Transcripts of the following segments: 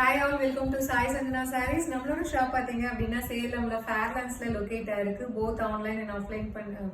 Hi all, welcome to Sai Sanjana Sarees. நம்மளோட shop பாத்தீங்க அப்படின்னா சேலம்ல ஃபேர்லாண்ட்ஸ்ல லொகேட் ஆயிருக்கு. Both online and offline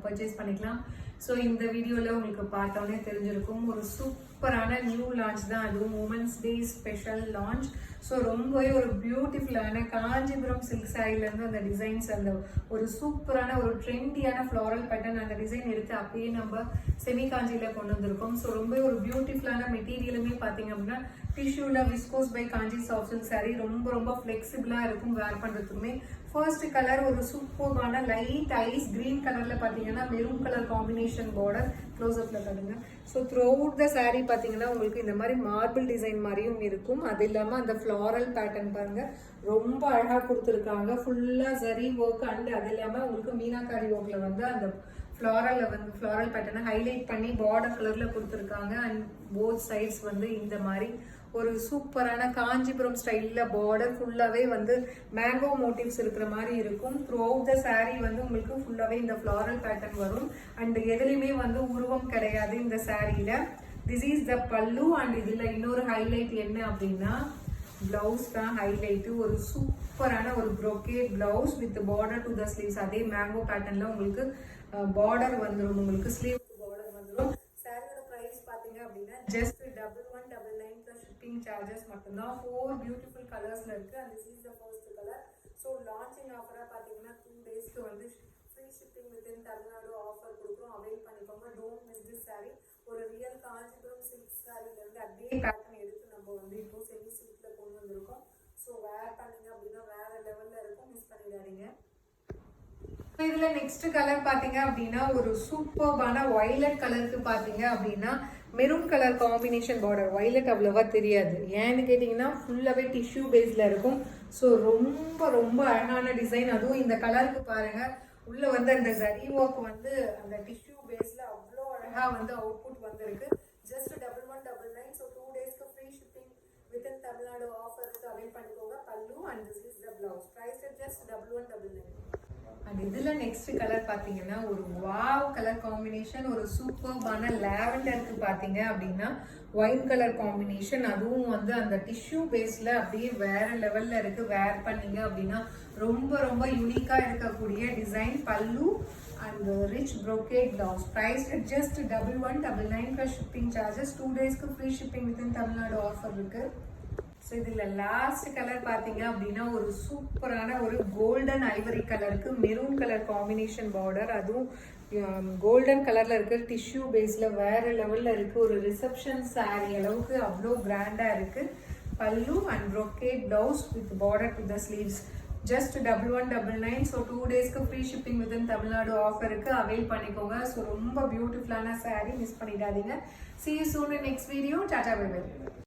purchase பண்ணிக்கலாம். ஸோ இந்த வீடியோல உங்களுக்கு பார்த்தோன்னே தெரிஞ்சிருக்கும், ஒரு சூப்பரான நியூ லான்ச் தான், அதுவும் women's day special launch. So ரொம்பவே ஒரு பியூட்டிஃபுல்லான காஞ்சிபுரம் சில்க் சாரிலேருந்து அந்த டிசைன்ஸ், அந்த ஒரு சூப்பரான ஒரு ட்ரெண்டியான ஃப்ளாரல் பேட்டர்ன் அந்த டிசைன் எடுத்து அப்படியே நம்ம செமி காஞ்சியில் கொண்டு வந்திருக்கோம். ஸோ ரொம்ப ஒரு பியூட்டிஃபுல்லான மெட்டீரியலுமே பார்த்தீங்க அப்படின்னா டிஷ்யூல viscose by Kanchi soft silk sari ரொம்ப ஃப்ளெக்சிபிளா இருக்கும் வேர் பண்றதுக்குமே. ஃபர்ஸ்ட் கலர் ஒரு சூப்பரான லைட் ஐஸ் கிரீன் கலர்ல பாத்தீங்கன்னா maroon colour combination border close அப்ல பாருங்க. So throughout the sari பாத்தீங்கன்னா உங்களுக்கு இந்த மாதிரி மார்பிள் டிசைன் மாதிரியும் இருக்கும். அது இல்லாம அந்த ஃப்ளாரல் பேட்டர்ன் பாருங்க ரொம்ப அழகா கொடுத்துருக்காங்க. ஃபுல்லா ஜரி ஒர்க் அண்ட் அது இல்லாம உங்களுக்கு மீனாக்காரி ஒர்க்ல வந்து அந்த ஃப்ளாரல் பேட்டர்னை ஹைலைட் பண்ணி பார்டர் கலர்ல கொடுத்துருக்காங்க. அண்ட் போத் சைட்ஸ் வந்து இந்த மாதிரி ஒரு சூப்பரான காஞ்சிபுரம் ஸ்டைல்ல பார்டர் ஃபுல்லாவே வந்து மேங்கோ மோட்டிவ்ஸ் இருக்கிற மாதிரி இருக்கும். த்ரூ அவுட் த சாரி வந்து உங்களுக்கு ஃபுல்லாவே இந்த ஃப்ளாரல் பேட்டர்ன் வரும். அண்ட் எதுலையுமே வந்து உருவம் கிடையாது இந்த சாரியில. திஸ் இஸ் த பல்லு. அண்ட் இதுல இன்னொரு ஹைலைட் என்ன அப்படின்னா பிளவுஸ் தான் ஹைலைட். ஒரு சூப்பரான ஒரு brocade blouse with border to the sleeves. அதே மேங்கோ பேட்டர்ன்ல உங்களுக்கு பார்டர் வந்துடும், உங்களுக்கு ஸ்லீவ் பார்டர் வந்துடும். சாரியோட பிரைஸ் பாத்தீங்க அப்படின்னா ஜஸ்ட் 1199 plus shipping charges மட்டும்தான். 4 பியூட்டிஃபுல் கலர்ஸ்ல இருக்கு. And this is the first colour. So launching ஆஃபரா பாத்தீங்கன்னா 2 டேஸ்க்கு வந்து free shipping within Tamil Nadu offer கொடுக்குறோம். அவைல் பண்ணிக்கோங்க. Don't miss this sari. ஒரு ரியல் காஞ்சிபுரம் சில்க் சாரில இருந்து அதே பேட்டர்ன் எடுத்து நம்ம வந்து இப்போ செமி சில்க்ல கொண்டு வந்திருக்கோம். ஸோ வேர் பண்ணீங்க அப்படின்னா வேற லெவல்ல இருக்கும், மிஸ் பண்ணிடாதீங்க. இதுல நெக்ஸ்ட் கலர் பாத்தீங்க அப்படின்னா ஒரு சூப்பர்பான வயலட் கலருக்கு பாத்தீங்க அப்படின்னா maroon colour combination border. Violet அவ்வளவா தெரியாது, ஏன்னு கேட்டீங்கன்னா ஃபுல்லாவே டிஷ்யூ பேஸ்ல இருக்கும். ஸோ ரொம்ப அழகான டிசைன். அதுவும் இந்த கலருக்கு பாருங்க உள்ள வந்து அந்த ஜரி ஒர்க் வந்து அந்த டிஷ்யூ பேஸ்ல அவ்வளோ அழகா வந்து அவுட்புட் வந்திருக்கு. ஜஸ்ட் 1199. ஸோ 2 டேஸ்க்கு ஃப்ரீ ஷிப்பிங் வித்தின் தமிழ்நாடு ஆஃபருக்கு அவைல் பண்ணிக்கோங்க. Pallu and this is the blouse. Price just 1199. And இதுல நெக்ஸ்ட் கலர் பாத்தீங்கன்னா ஒரு வாவ் கலர் காம்பினேஷன். ஒரு சூப்பர்பான லாவெண்டருக்கு பாத்தீங்க அப்படின்னா ஒயின் கலர் காம்பினேஷன். அதுவும் வந்து அந்த டிஷ்யூ பேஸ்ல அப்படியே வேற லெவல்ல இருக்கு. வேர் பண்ணீங்க அப்படின்னா ரொம்ப யூனிக்கா இருக்கக்கூடிய design. Pallu and rich brocade blouse. Price just 1199 plus shipping charges. 2 டேஸ்க்கு free shipping within Tamil Nadu offer இருக்கு. ஸோ இதில் லாஸ்ட் கலர் பார்த்தீங்க அப்படின்னா ஒரு சூப்பரான ஒரு கோல்டன் ஐவரி கலருக்கு மெரூன் கலர் காம்பினேஷன் பார்டர். அதுவும் கோல்டன் கலரில் இருக்கிற டிஷ்யூ பேஸில் வேறு லெவலில் இருக்குது. ஒரு ரிசப்ஷன் சாரி அளவுக்கு அவ்வளோ கிராண்டாக இருக்குது. Pallu and brocade blouse with border to the sleeves. Just 1199. So 2 டேஸ்க்கு ஃப்ரீ ஷிப்பிங் வித்தின் தமிழ்நாடு ஆஃபருக்கு அவைல் பண்ணிக்கோங்க. ஸோ ரொம்ப பியூட்டிஃபுல்லான சாரி, மிஸ் பண்ணிடாதீங்க. See you soon in next video. Tata, bye bye.